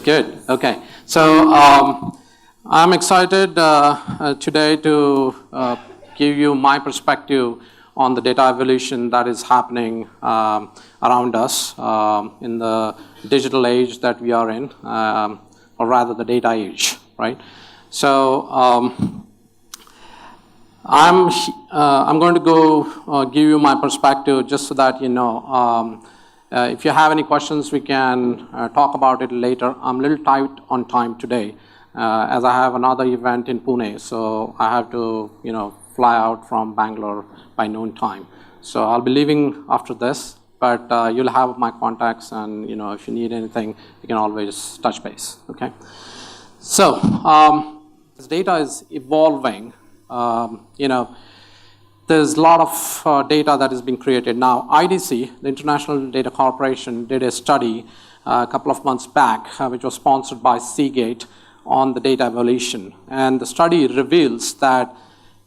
Good. Okay. So I'm excited today to give you my perspective on the data evolution that is happening around us in the digital age that we are in, or rather the data age, right? So I'm going to go give you my perspective just so that you know. If you have any questions, we can talk about it later. I'm a little tight on time today, as I have another event in Pune, so I have to, fly out from Bangalore by noon time. So I'll be leaving after this, but you'll have my contacts, and if you need anything, you can always touch base. Okay. So this data is evolving. There's a lot of data that is being created. Now, IDC, the International Data Corporation, did a study a couple of months back, which was sponsored by Seagate, on the data evolution. And the study reveals that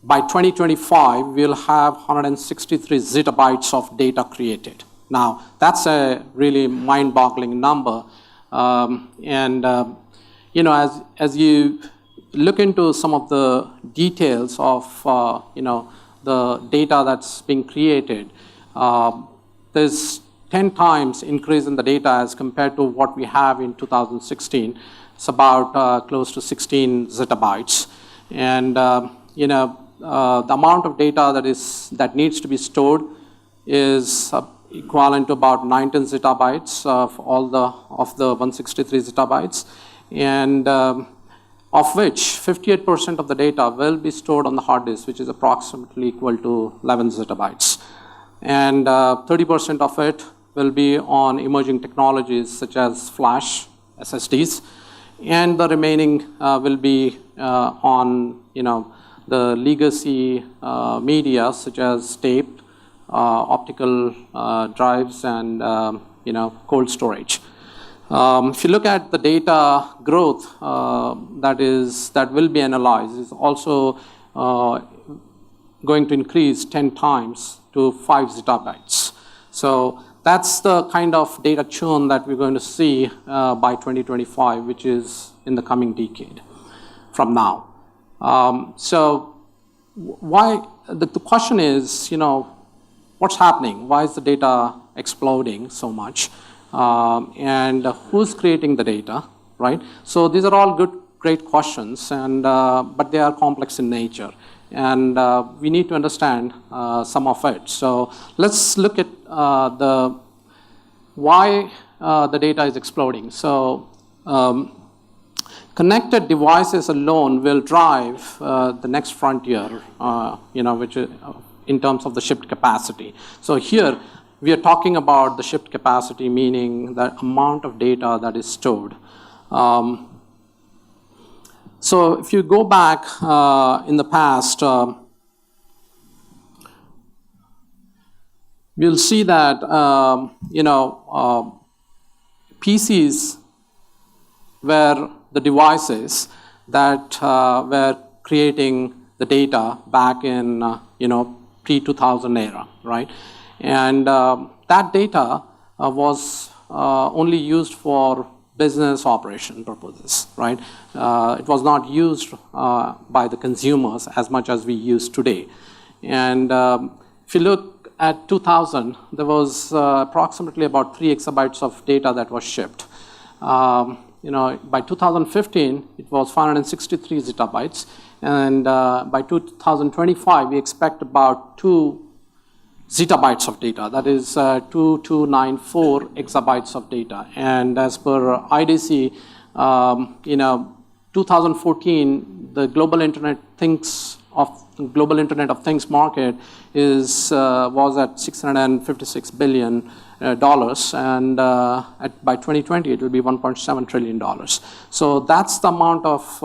by 2025, we'll have 163 zettabytes of data created. Now, that's a really mind-boggling number. As you look into some of the details of, the data that's being created, there's 10 times increase in the data as compared to what we have in 2016. It's about close to 16 zettabytes. And the amount of data that needs to be stored is equivalent to about 19 zettabytes of the 163 zettabytes. And of which 58% of the data will be stored on the hard disk, which is approximately equal to 11 zettabytes. And 30% of it will be on emerging technologies such as flash, SSDs, and the remaining will be on the legacy media such as tape, optical drives, and cold storage. If you look at the data growth that will be analyzed, is also going to increase 10 times to 5 zettabytes. So that's the kind of data churn that we're going to see by 2025, which is in the coming decade from now. So why the question is, what's happening? Why is the data exploding so much? And who's creating the data, right? So these are all great questions, and but they are complex in nature, and we need to understand some of it. So let's look at why the data is exploding. So connected devices alone will drive the next frontier, which is, in terms of the shipped capacity. So here, we are talking about the shipped capacity, meaning the amount of data that is stored. So if you go back in the past, you'll see that PCs were the devices that were creating the data back in pre-2000 era, right? And that data was only used for business operation purposes, right? It was not used by the consumers as much as we use today. And if you look at 2000, there was approximately about 3 exabytes of data that was shipped. By 2015, it was 563 zettabytes. And by 2025, we expect about 2 zettabytes of data, that is 2294 exabytes of data. And as per IDC, 2014, the global Internet of Things market was at $656 billion, and by 2020 it will be $1.7 trillion. So that's the amount of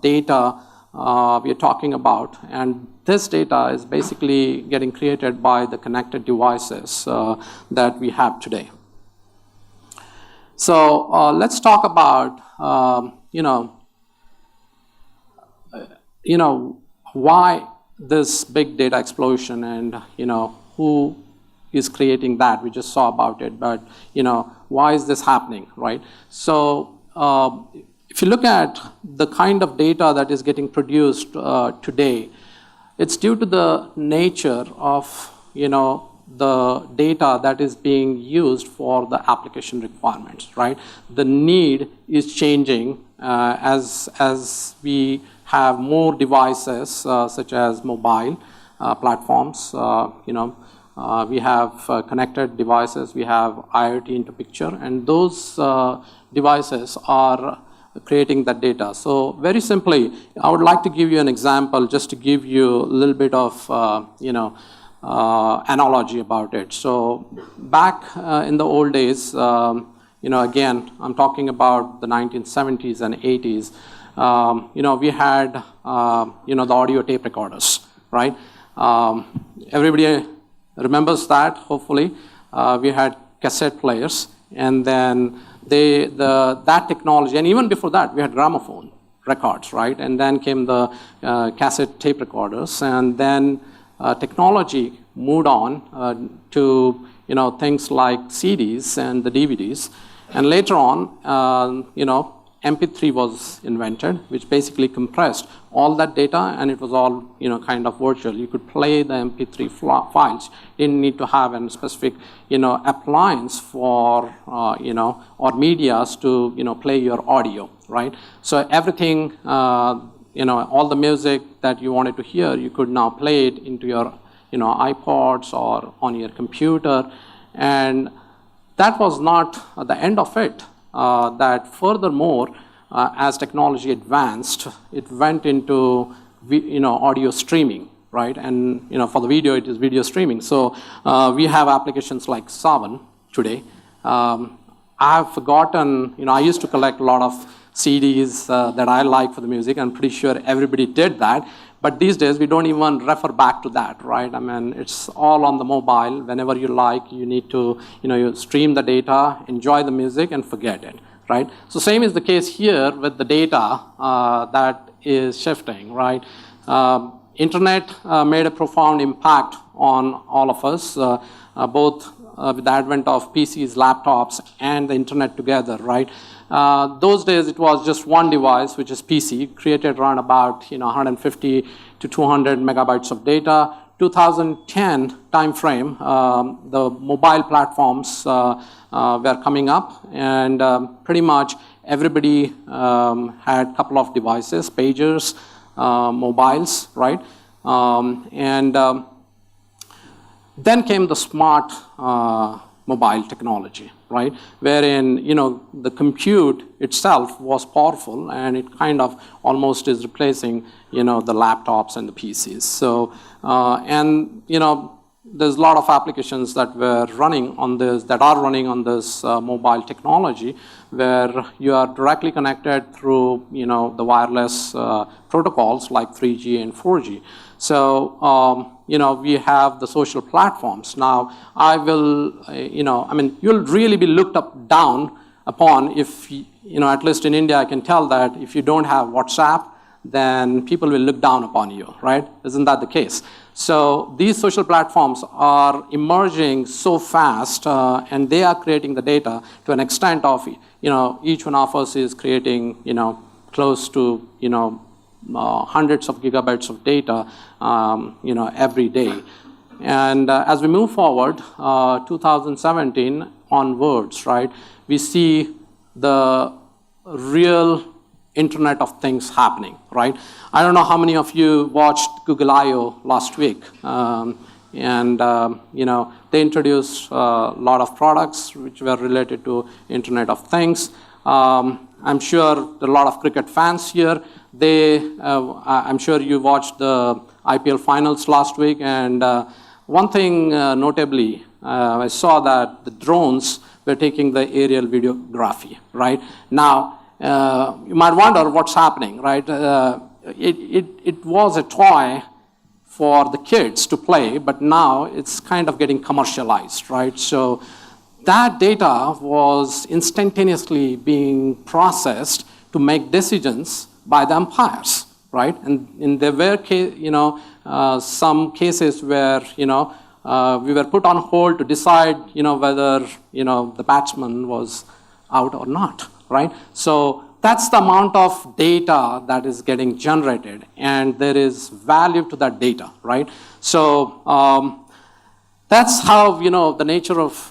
data we are talking about, and this data is basically getting created by the connected devices that we have today. So let's talk about why this big data explosion, and who is creating that. We just saw about it, but why is this happening, right? So if you look at the kind of data that is getting produced today, it's due to the nature of, the data that is being used for the application requirements, right? The need is changing as we have more devices such as mobile platforms. We have connected devices, we have IoT into picture, and those devices are creating that data. So very simply, I would like to give you an example just to give you a little bit of analogy about it. So back in the old days, again, I'm talking about the 1970s and 80s, we had, the audio tape recorders, right? Everybody remembers that, hopefully. We had cassette players, and then that technology, and even before that, we had gramophone records, right? And then came the cassette tape recorders, and then technology moved on to things like CDs and the DVDs, and later on, MP3 was invented, which basically compressed all that data, and it was all kind of virtual. You could play the MP3 files. You didn't need to have a specific appliance for or medias to play your audio, right? So everything, all the music that you wanted to hear, you could now play it into your iPods or on your computer, and that was not the end of it. That furthermore, as technology advanced, it went into audio streaming, right? And for the video, it is video streaming. So we have applications like Savan today. I have forgotten, I used to collect a lot of CDs that I like for the music. I'm pretty sure everybody did that. But these days, we don't even refer back to that, right? I mean, it's all on the mobile. Whenever you like, you need to, you stream the data, enjoy the music, and forget it, right? So same is the case here with the data that is shifting, right? Internet made a profound impact on all of us, both with the advent of PCs, laptops, and the internet together, right? Those days, it was just one device, which is PC, created around about 150 to 200 megabytes of data. 2010 timeframe, the mobile platforms were coming up, and pretty much everybody had a couple of devices, pagers, mobiles, right? Then came the smart mobile technology, right? Wherein, the compute itself was powerful, and it kind of almost is replacing, the laptops and the PCs. So, there's a lot of applications that were running on this, that are running on this mobile technology, where you are directly connected through, the wireless protocols like 3G and 4G. So, we have the social platforms. Now, you'll really be looked down upon if, at least in India, I can tell that if you don't have WhatsApp, then people will look down upon you, right? Isn't that the case? So these social platforms are emerging so fast, and they are creating the data to an extent of, each one of us is creating, close to, hundreds of gigabytes of data, every day. And as we move forward, 2017 onwards, right, we see the real Internet of Things happening, right? I don't know how many of you watched Google I/O last week, they introduced a lot of products which were related to Internet of Things. I'm sure there are a lot of cricket fans here. I'm sure you watched the IPL finals last week, and one thing notably, I saw that the drones were taking the aerial videography, right? Now, you might wonder what's happening, right? It was a toy for the kids to play, but now it's kind of getting commercialized, right? So that data was instantaneously being processed to make decisions by the umpires, right? And there were, some cases where, we were put on hold to decide, whether, the batsman was out or not, right? So that's the amount of data that is getting generated, and there is value to that data, right? So that's how, the nature of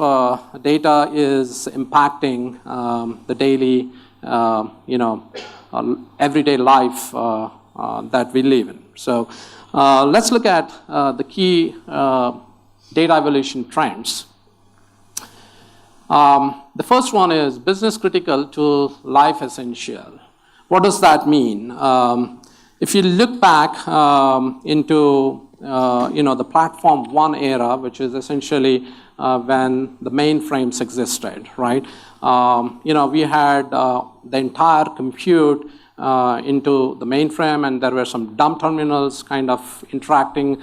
data is impacting the daily, everyday life that we live in. So let's look at the key data evolution trends. The first one is business critical to life essential. What does that mean? If you look back into the platform one era, which is essentially when the mainframes existed, right? We had the entire compute into the mainframe, and there were some dumb terminals kind of interacting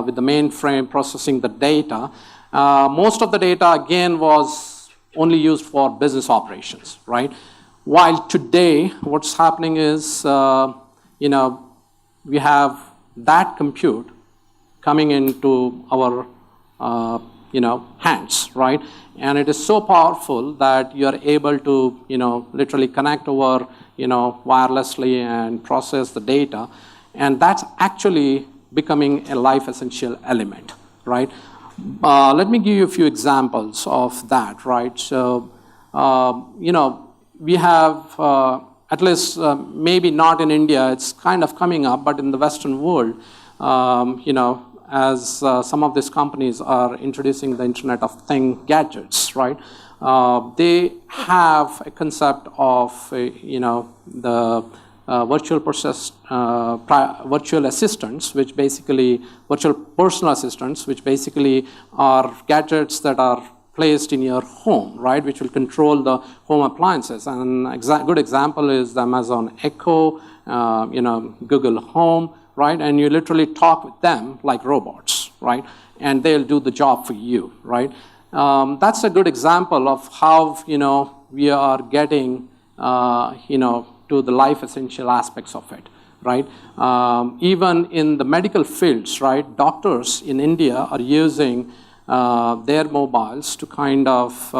with the mainframe, processing the data. Most of the data, again, was only used for business operations, right? While today, what's happening is, we have that compute coming into our, hands, right? And it is so powerful that you're able to, literally connect over, wirelessly and process the data. And that's actually becoming a life essential element, right? Let me give you a few examples of that, right? So, we have, at least maybe not in India, it's kind of coming up, but in the Western world, as some of these companies are introducing the Internet of Things gadgets, right? They have a concept of, the virtual assistants, which basically, virtual personal assistants, which basically are gadgets that are placed in your home, right, which will control the home appliances. And a good example is the Amazon Echo, Google Home, right, and you literally talk with them like robots, right, and they'll do the job for you, right. That's a good example of how, we are getting, to the life essential aspects of it, right? Even in the medical fields, right, doctors in India are using their mobiles to kind of,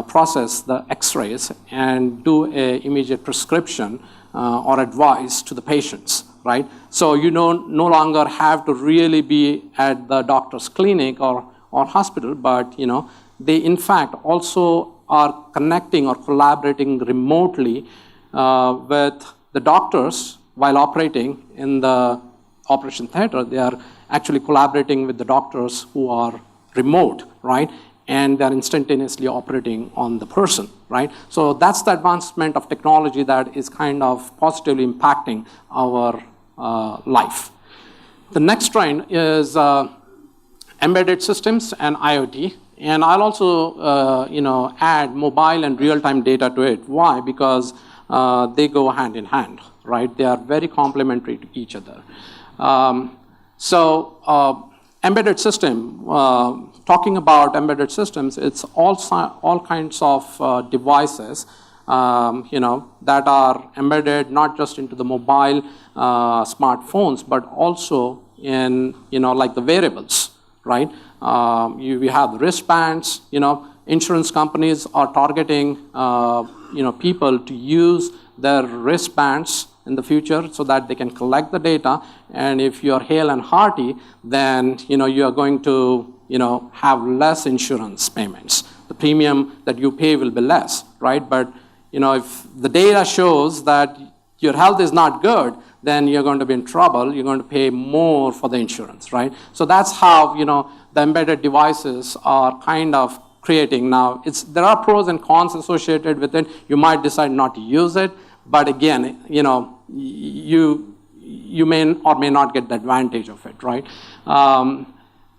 process the X-rays and do an immediate prescription or advice to the patients, right? So you no longer have to really be at the doctor's clinic or hospital, but, they in fact also are connecting or collaborating remotely with the doctors while operating in the operation theater. They are actually collaborating with the doctors who are remote, right? And they're instantaneously operating on the person, right? So that's the advancement of technology that is kind of positively impacting our life. The next trend is embedded systems and IoT. And I'll also, add mobile and real-time data to it. Why? Because they go hand in hand, right? They are very complementary to each other. Embedded system, talking about embedded systems, it's all kinds of devices, that are embedded not just into the mobile smartphones, but also in, like the wearables, right? We have wristbands, insurance companies are targeting, people to use their wristbands in the future so that they can collect the data. And if you're hale and hearty, then, you are going to, have less insurance payments. The premium that you pay will be less, right? But, if the data shows that your health is not good, then you're going to be in trouble. You're going to pay more for the insurance, right? So that's how, the embedded devices are kind of creating. Now, there are pros and cons associated with it. You might decide not to use it, but again, you may or may not get the advantage of it, right?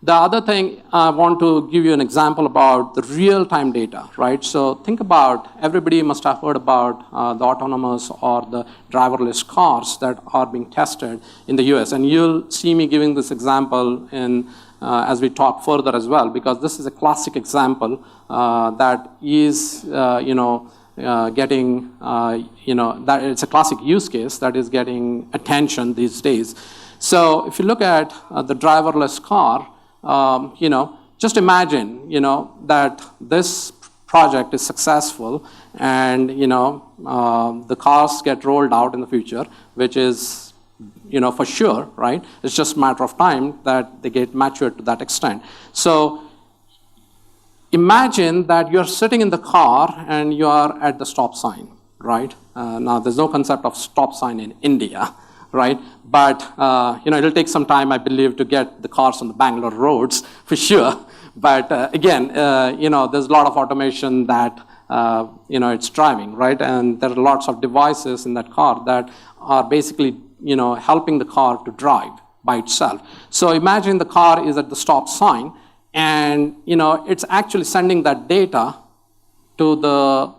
The other thing, I want to give you an example about the real-time data, right? So think about, everybody must have heard about the autonomous or the driverless cars that are being tested in the US. And you'll see me giving this example in as we talk further as well, because this is a classic example that is, getting, that it's a classic use case that is getting attention these days. So if you look at the driverless car, just imagine, that this project is successful and the cars get rolled out in the future, which is for sure, right? It's just a matter of time that they get matured to that extent. So imagine that you're sitting in the car and you are at the stop sign, right? Now, there's no concept of stop sign in India, right? But it'll take some time, I believe, to get the cars on the Bangalore roads for sure. But again, there's a lot of automation that it's driving, right? And there are lots of devices in that car that are basically helping the car to drive by itself. So imagine the car is at the stop sign, and it's actually sending that data to the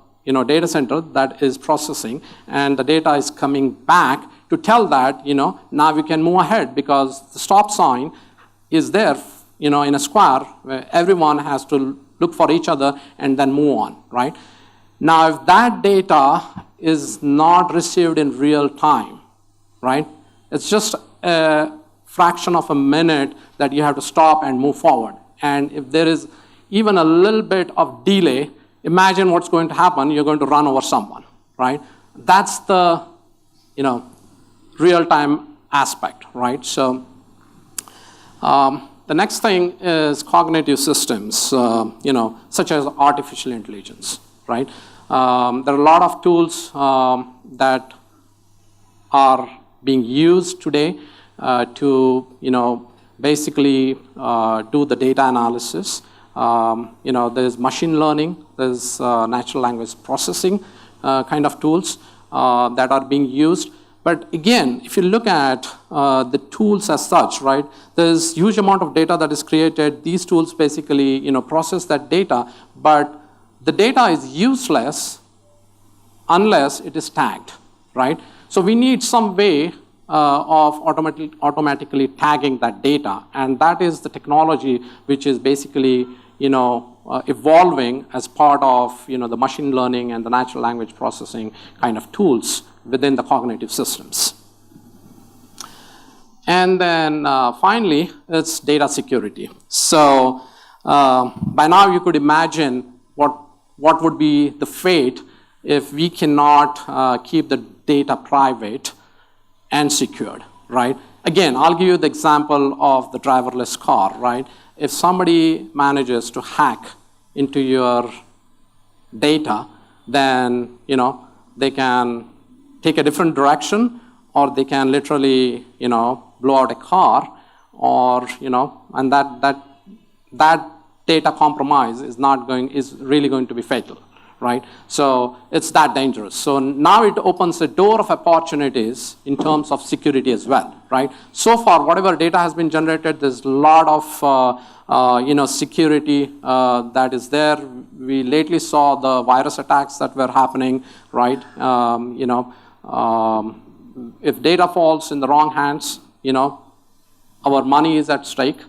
data center that is processing, and the data is coming back to tell that now we can move ahead because the stop sign is there in a square where everyone has to look for each other and then move on, right? Now, if that data is not received in real time, right, it's just a fraction of a minute that you have to stop and move forward. And if there is even a little bit of delay, imagine what's going to happen. You're going to run over someone, right? That's the real-time aspect, right? So the next thing is cognitive systems, such as artificial intelligence, right? There are a lot of tools that are being used today to, basically do the data analysis. There's machine learning, there's natural language processing kind of tools that are being used. But again, if you look at the tools as such, right, there's huge amount of data that is created. These tools basically, process that data, but the data is useless unless it is tagged, right? So we need some way of automatically tagging that data, and that is the technology which is basically, evolving as part of, the machine learning and the natural language processing kind of tools within the cognitive systems. And then finally, it's data security. So by now you could imagine what would be the fate if we cannot keep the data private and secured, right? Again, I'll give you the example of the driverless car, right? If somebody manages to hack into your data, then they can take a different direction, or they can literally blow out a car, or and that data compromise is really going to be fatal, right? So it's that dangerous. So now it opens a door of opportunities in terms of security as well, right? So far, whatever data has been generated, there's a lot of security that is there. We lately saw the virus attacks that were happening, right? If data falls in the wrong hands, our money is at stake,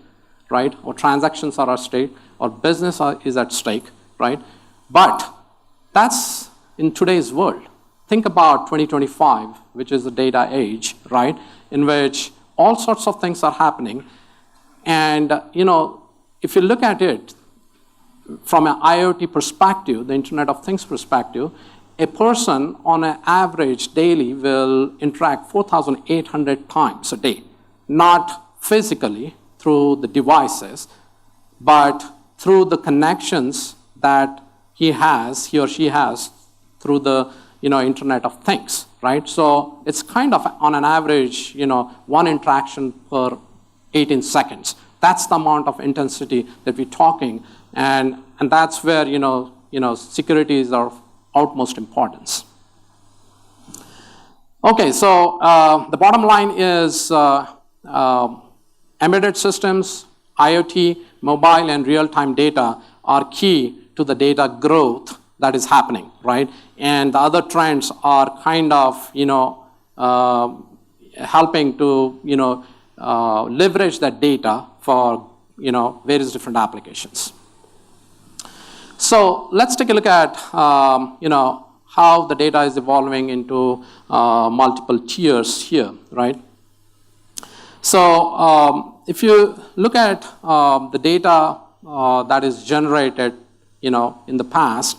right? Our transactions are at stake, our business is at stake, right? But that's in today's world. Think about 2025, which is the data age, right? In which all sorts of things are happening. And, if you look at it from an IoT perspective, the Internet of Things perspective, a person on an average daily will interact 4,800 times a day. Not physically through the devices, but through the connections that he or she has through the Internet of Things, right? So it's kind of on an average, one interaction per 18 seconds. That's the amount of intensity that we're talking, and that's where security is of utmost importance. Okay, so the bottom line is embedded systems, IoT, mobile, and real-time data are key to the data growth that is happening, right? And the other trends are kind of, helping to, leverage that data for, various different applications. So let's take a look at, how the data is evolving into multiple tiers here, right? So if you look at the data that is generated, in the past,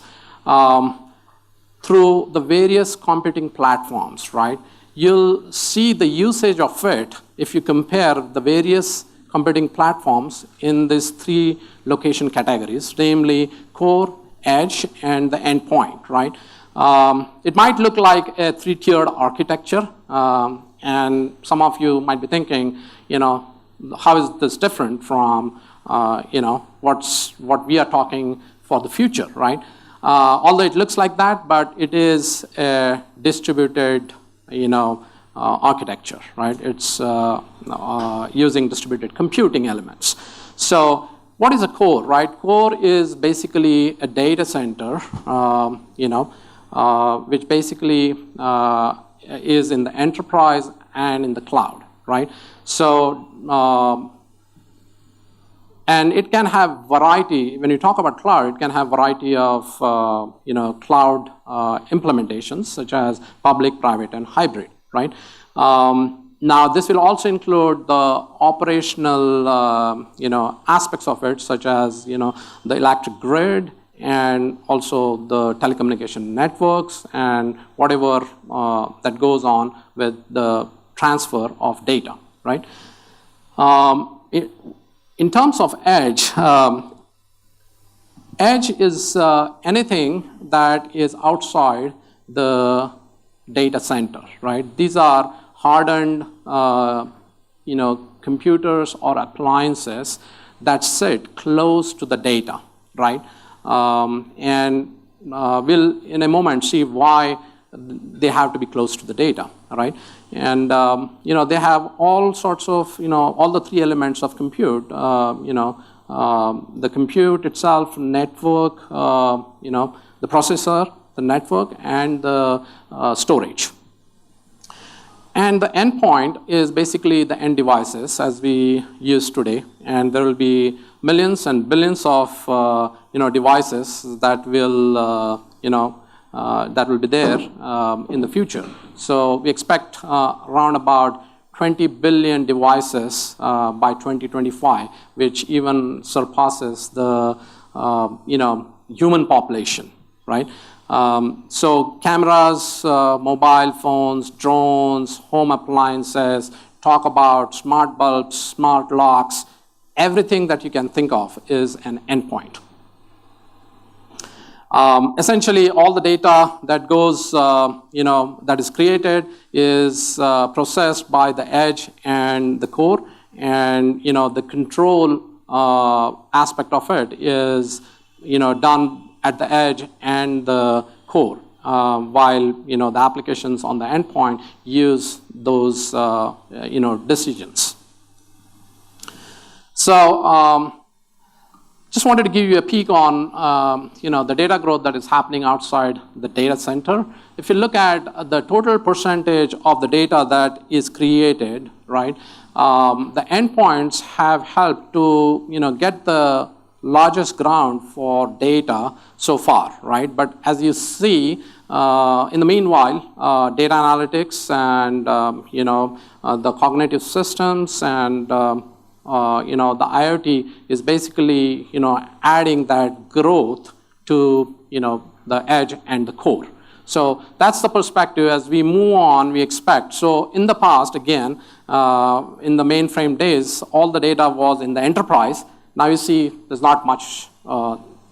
through the various computing platforms, right? You'll see the usage of it if you compare the various computing platforms in these three location categories, namely core, edge, and the endpoint, right? It might look like a three-tiered architecture, and some of you might be thinking, how is this different from, what we are talking for the future, right? Although it looks like that, but it is a distributed, architecture, right? It's using distributed computing elements. So what is a core, right? Core is basically a data center, which basically is in the enterprise and in the cloud, right? So, and it can have variety. When you talk about cloud, it can have variety of cloud implementations, such as public, private, and hybrid, right? Now, this will also include the operational aspects of it, such as the electric grid, and also the telecommunication networks, and whatever that goes on with the transfer of data, right? In terms of edge, edge is anything that is outside the data center, right? These are hardened, computers or appliances that sit close to the data, right? And we'll, in a moment, see why they have to be close to the data, right? And, they have all sorts of, all the three elements of compute, the compute itself, network, the processor, the network, and the storage. And the endpoint is basically the end devices as we use today, and there will be millions and billions of devices that will that will be there in the future. So we expect around about 20 billion devices by 2025, which even surpasses the human population, right? So cameras, mobile phones, drones, home appliances, talk about smart bulbs, smart locks, everything that you can think of is an endpoint. Essentially, all the data that goes, that is created is processed by the edge and the core, and the control aspect of it is done at the edge and the core, while the applications on the endpoint use those decisions. So just wanted to give you a peek on the data growth that is happening outside the data center. If you look at the total percentage of the data that is created, right, the endpoints have helped to get the largest ground for data so far, right? But as you see, in the meanwhile, data analytics and the cognitive systems and the IoT is basically adding that growth to the edge and the core. So that's the perspective. As we move on, we expect. So in the past, again, in the mainframe days, all the data was in the enterprise. Now you see there's not much,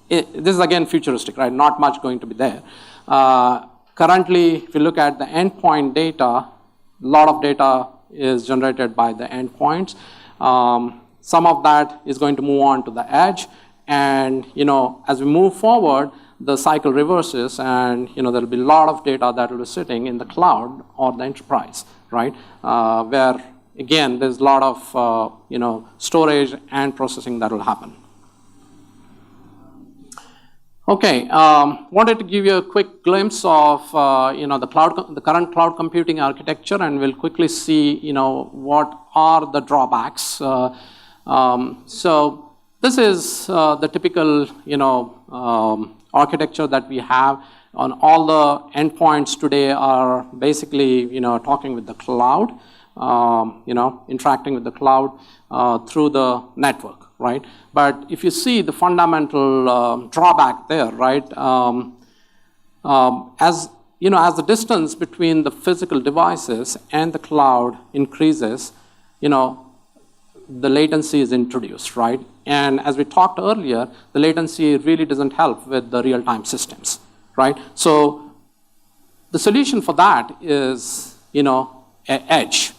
this is again futuristic, right? Not much going to be there. Currently, if you look at the endpoint data, a lot of data is generated by the endpoints. Some of that is going to move on to the edge. And as we move forward, the cycle reverses, and there will be a lot of data that will be sitting in the cloud or the enterprise, right? Where again, there's a lot of storage and processing that will happen. Okay, wanted to give you a quick glimpse of the current cloud computing architecture, and we'll quickly see what are the drawbacks. So this is the typical architecture that we have. On all the endpoints today are basically talking with the cloud. Interacting with the cloud through the network, right? But if you see the fundamental drawback there, right? as as the distance between the physical devices and the cloud increases, the latency is introduced, right? And as we talked earlier, the latency really doesn't help with the real-time systems, right? So the solution for that is, an edge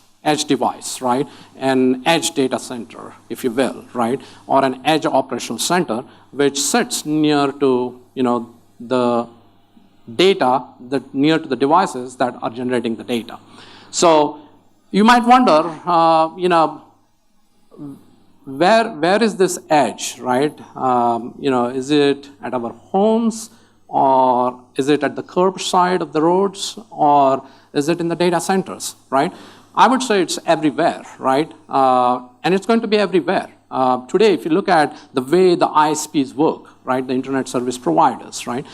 device, right? An edge data center, if you will, right? Or an edge operational center, which sits near to, the data near to the devices that are generating the data. So you might wonder, where is this edge, right? Is it at our homes, or is it at the curbside of the roads, or is it in the data centers, right? I would say it's everywhere, right? And it's going to be everywhere. Today, if you look at the way the ISPs work, right, the internet service providers, right,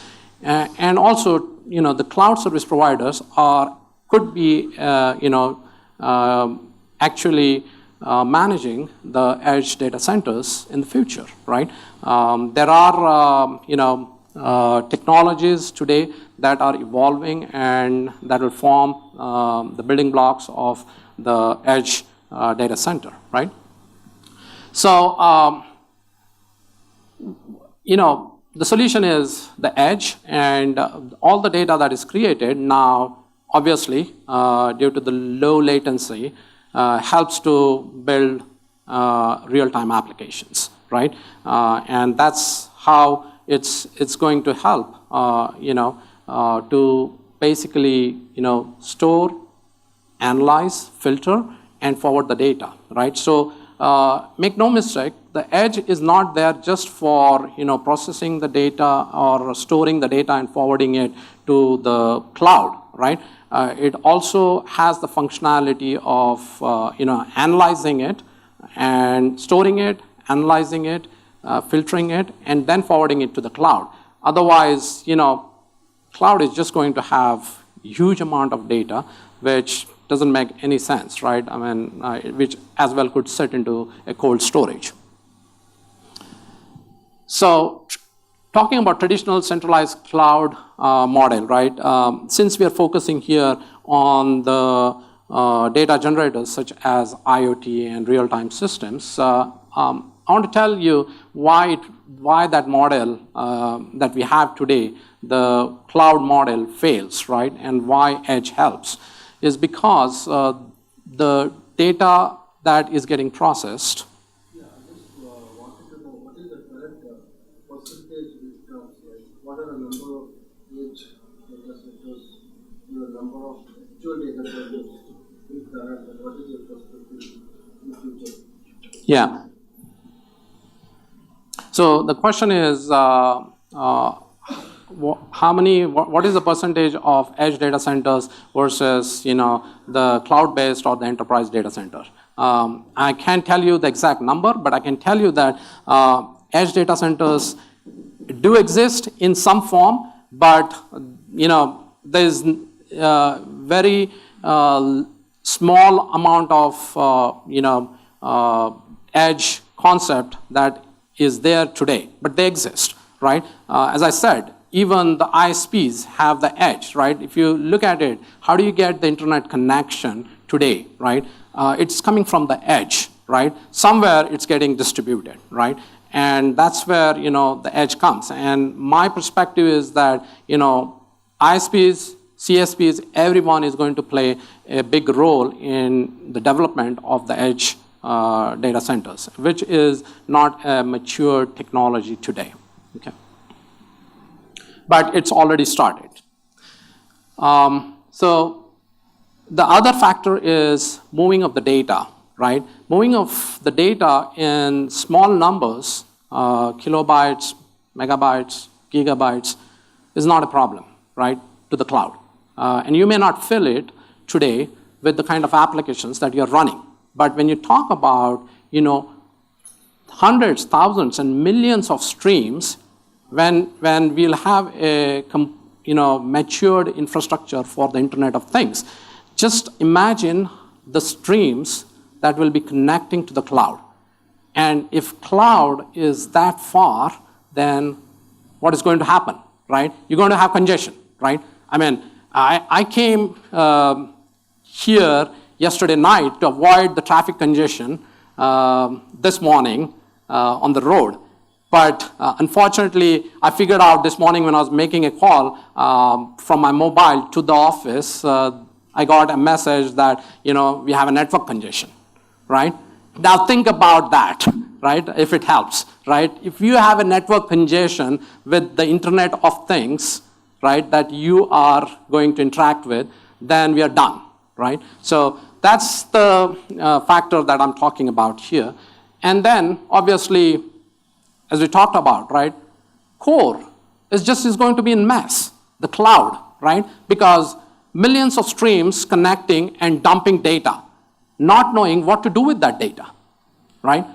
and also, the cloud service providers could be, actually managing the edge data centers in the future, right? There are, technologies today that are evolving and that will form the building blocks of the edge data center, right? So, the solution is the edge, and all the data that is created now, obviously, due to the low latency, helps to build real-time applications, right? And that's how it's going to help, to basically, store, analyze, filter, and forward the data, right? So make no mistake, the edge is not there just for, processing the data or storing the data and forwarding it to the cloud, right? It also has the functionality of, analyzing it and storing it, analyzing it, filtering it, and then forwarding it to the cloud. Otherwise, cloud is just going to have a huge amount of data, which doesn't make any sense, right? I mean, which as well could sit into a cold storage. So, talking about traditional centralized cloud model, right? Since we are focusing here on the data generators such as IoT and real-time systems, I want to tell you why that model that we have today, the cloud model, fails, right? And why edge helps is because the data that is getting processed. Yeah, I just wanted to know what is the current percentage which comes, like what are the number of edge data centers, the number of actual data centers with current, and what is your perspective in the future? Yeah. So the question is, what is the percentage of edge data centers versus, the cloud-based or the enterprise data center? I can't tell you the exact number, but I can tell you that edge data centers do exist in some form, but, there's very small amount of, edge concept that is there today, but they exist, right? As I said, even the ISPs have the edge, right? If you look at it, how do you get the internet connection today, right? It's coming from the edge, right? Somewhere it's getting distributed, right? And that's where, the edge comes. And my perspective is that, ISPs, CSPs, everyone is going to play a big role in the development of the edge data centers, which is not a mature technology today, okay? But it's already started. So the other factor is moving of the data, right? Moving of the data in small numbers, kilobytes, megabytes, gigabytes, is not a problem, right, to the cloud. And you may not fill it today with the kind of applications that you're running. But when you talk about, hundreds, thousands, and millions of streams, when we'll have a matured infrastructure for the Internet of Things, just imagine the streams that will be connecting to the cloud. And if cloud is that far, then what is going to happen, right? You're going to have congestion, right? I mean, I came here yesterday night to avoid the traffic congestion this morning on the road. But unfortunately, I figured out this morning when I was making a call from my mobile to the office, I got a message that, we have a network congestion, right? Now think about that, right, if it helps, right? If you have a network congestion with the Internet of Things, right, that you are going to interact with, then we are done, right? So that's the factor that I'm talking about here. And then, obviously, as we talked about, right, core is going to be in mess, the cloud, right? Because millions of streams connecting and dumping data, not knowing what to do with that data, right?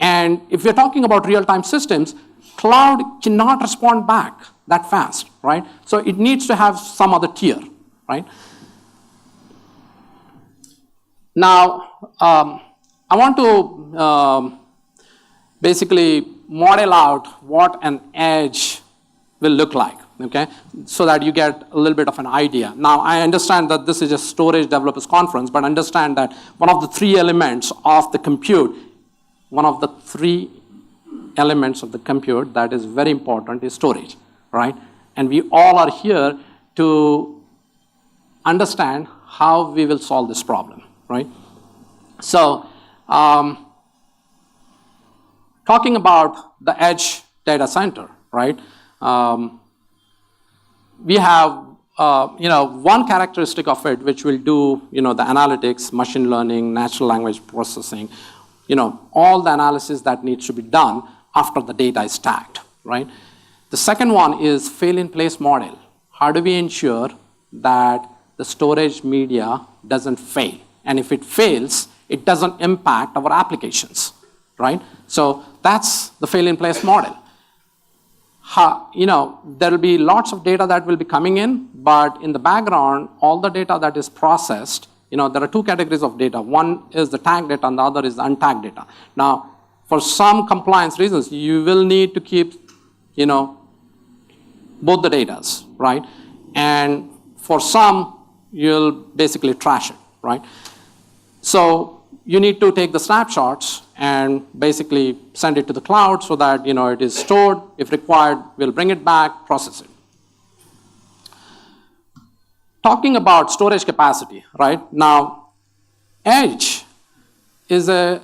And if we're talking about real-time systems, cloud cannot respond back that fast, right? So it needs to have some other tier, right? Now, I want to basically model out what an edge will look like, okay? So that you get a little bit of an idea. Now, I understand that this is a storage developers conference, but understand that one of the three elements of the compute that is very important is storage, right? And we all are here to understand how we will solve this problem, right? So, talking about the edge data center, right? We have, one characteristic of it which will do, the analytics, machine learning, natural language processing, all the analysis that needs to be done after the data is tagged, right? The second one is fail-in-place model. How do we ensure that the storage media doesn't fail? And if it fails, it doesn't impact our applications, right? So that's the fail-in-place model. There will be lots of data that will be coming in, but in the background, all the data that is processed, there are two categories of data. One is the tagged data, and the other is the untagged data. Now, for some compliance reasons, you will need to keep, both the datas, right? And for some, you'll basically trash it, right? So you need to take the snapshots and basically send it to the cloud so that it is stored. If required, we'll bring it back, process it. Talking about storage capacity, right? Now, edge is a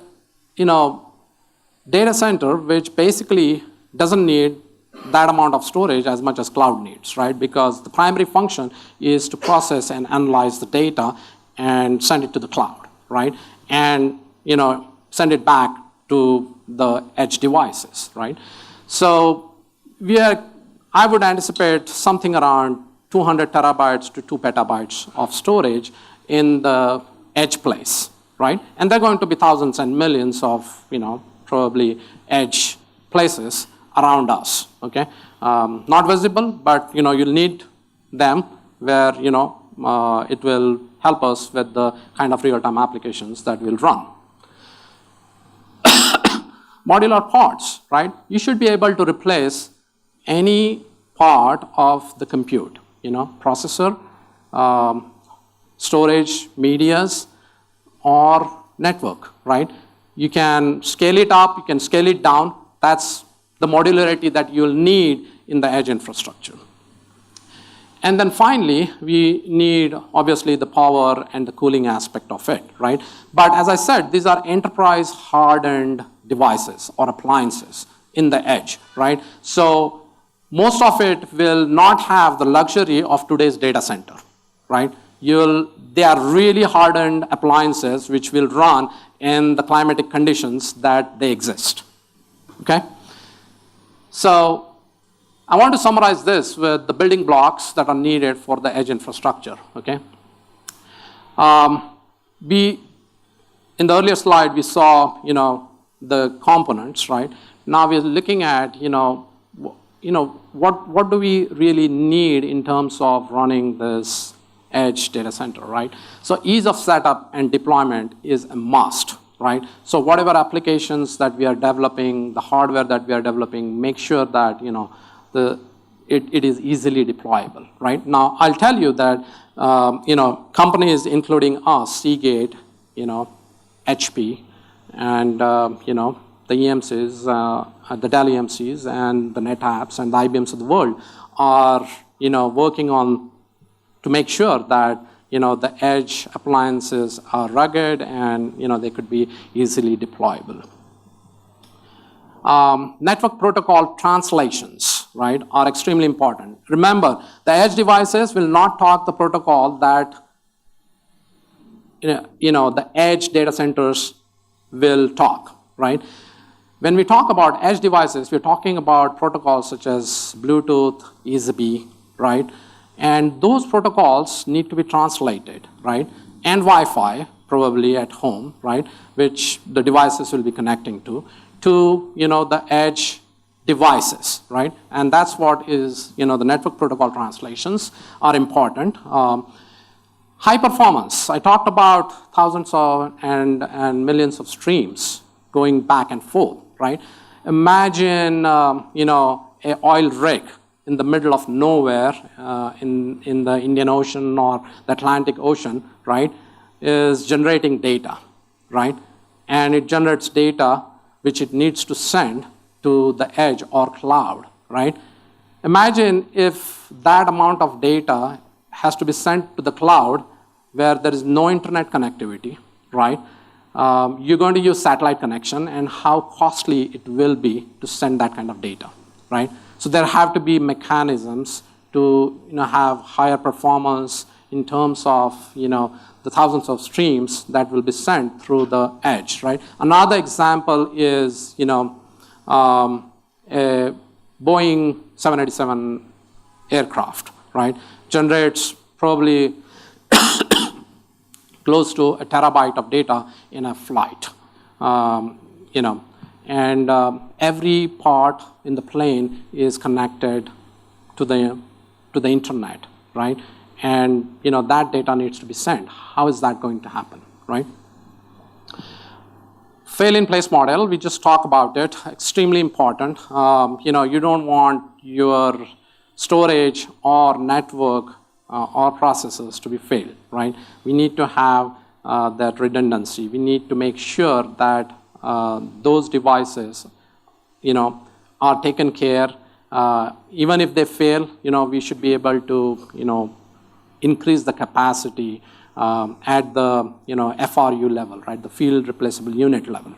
data center which basically doesn't need that amount of storage as much as cloud needs, right? Because the primary function is to process and analyze the data and send it to the cloud, right? And send it back to the edge devices, right? So I would anticipate something around 200 terabytes to 2 petabytes of storage in the edge place, right? And there are going to be thousands and millions of, probably edge places around us, okay? Not visible, but, you'll need them where, it will help us with the kind of real-time applications that we'll run. Modular pods, right? You should be able to replace any part of the compute, processor, storage, medias, or network, right? You can scale it up, you can scale it down. That's the modularity that you'll need in the edge infrastructure. And then finally, we need, obviously, the power and the cooling aspect of it, right? But as I said, these are enterprise-hardened devices or appliances in the edge, right? So most of it will not have the luxury of today's data center, right? They are really hardened appliances which will run in the climatic conditions that they exist, okay? So I want to summarize this with the building blocks that are needed for the edge infrastructure, okay? In the earlier slide, we saw, the components, right? Now we're looking at, what do we really need in terms of running this edge data center, right? So ease of setup and deployment is a must, right? So whatever applications that we are developing, the hardware that we are developing, make sure that, the it is easily deployable, right? Now, I'll tell you that, companies including us, Seagate, HP, and, the EMCs, the Dell EMCs, and the NetApps, and the IBMs of the world are, working on to make sure that, the edge appliances are rugged and, they could be easily deployable. Network protocol translations, right, are extremely important. Remember, the edge devices will not talk the protocol that, the edge data centers will talk, right? When we talk about edge devices, we're talking about protocols such as Bluetooth, EZB, right? And those protocols need to be translated, right? And Wi-Fi, probably at home, right? Which the devices will be connecting to the edge devices, right? And that's what is, the network protocol translations are important. High performance, I talked about thousands of and millions of streams going back and forth, right? Imagine, a oil rig in the middle of nowhere in the Indian Ocean or the Atlantic Ocean, right, is generating data, right? And it generates data which it needs to send to the edge or cloud, right? Imagine if that amount of data has to be sent to the cloud where there is no internet connectivity, right? You're going to use satellite connection and how costly it will be to send that kind of data, right? So there have to be mechanisms to have higher performance in terms of the thousands of streams that will be sent through the edge, right? Another example is a Boeing 787 aircraft, right? Generates probably close to a terabyte of data in a flight, and every part in the plane is connected to the internet, right? And that data needs to be sent. How is that going to happen, right? Fail-in-place model, we just talked about it, extremely important. You don't want your storage or network or processes to be failed, right? We need to have that redundancy. We need to make sure that those devices, are taken care. Even if they fail, we should be able to, increase the capacity at the, FRU level, right? The field replaceable unit level.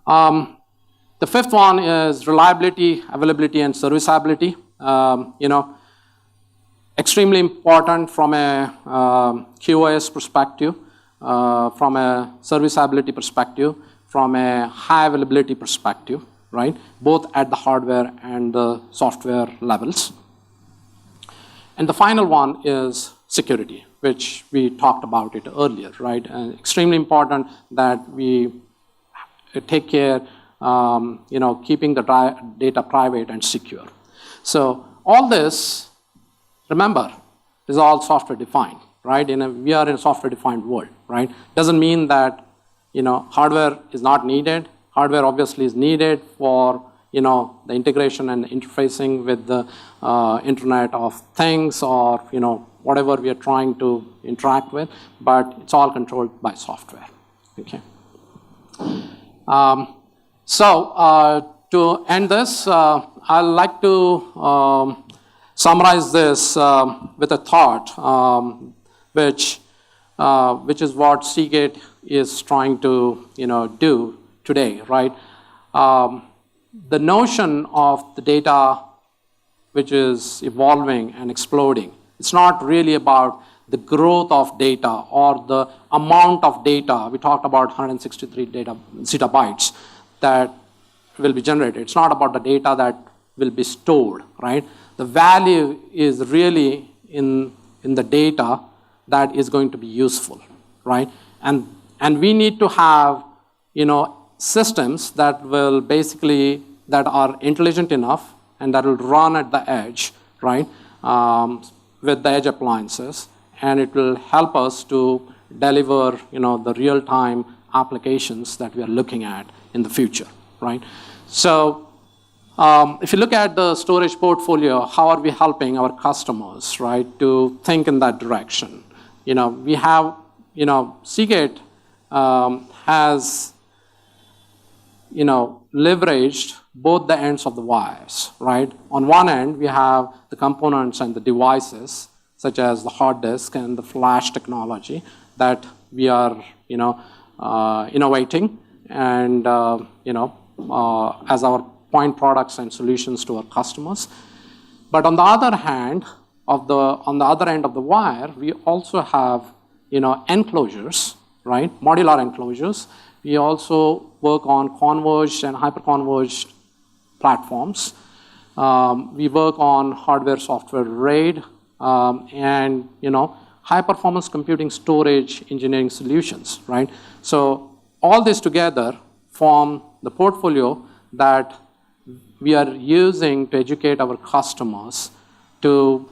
The fifth one is reliability, availability, and serviceability. Extremely important from a QoS perspective, from a serviceability perspective, from a high availability perspective, right? Both at the hardware and the software levels. And the final one is security, which we talked about it earlier, right? And extremely important that we take care, keeping the data private and secure. So all this, remember, is all software defined, right? We are in a software defined world, right? Doesn't mean that, hardware is not needed. Hardware obviously is needed for, the integration and interfacing with the Internet of Things or, whatever we are trying to interact with, but it's all controlled by software, okay? To end this, I'd like to summarize this with a thought, which is what Seagate is trying to, do today, right? The notion of the data which is evolving and exploding, it's not really about the growth of data or the amount of data. We talked about 163 zettabytes that will be generated. It's not about the data that will be stored, right? The value is really in the data that is going to be useful, right? And we need to have, systems that will that are intelligent enough and that will run at the edge, right? With the edge appliances, and it will help us to deliver, the real-time applications that we are looking at in the future, right? So If you look at the storage portfolio, how are we helping our customers, right, to think in that direction? We have, Seagate has, leveraged both the ends of the wires, right? On one end, we have the components and the devices, such as the hard disk and the flash technology that we are, innovating and, as our point products and solutions to our customers. But on the other hand, on the other end of the wire, we also have, enclosures, right? Modular enclosures. We also work on converged and hyperconverged platforms. We work on hardware, software RAID, and high-performance computing storage engineering solutions, right? So all this together form the portfolio that we are using to educate our customers to,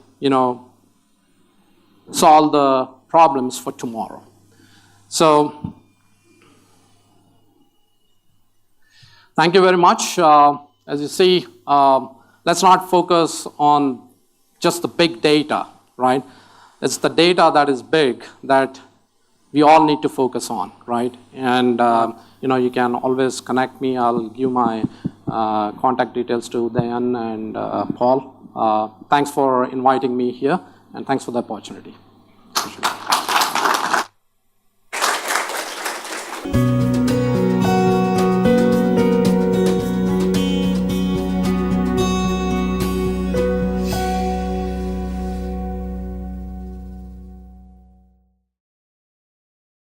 solve the problems for tomorrow. So thank you very much. As you see, let's not focus on just the big data, right? It's the data that is big that we all need to focus on, right? And you can always connect me. I'll give my contact details to Dayan and Paul. Thanks for inviting me here, and thanks for the opportunity.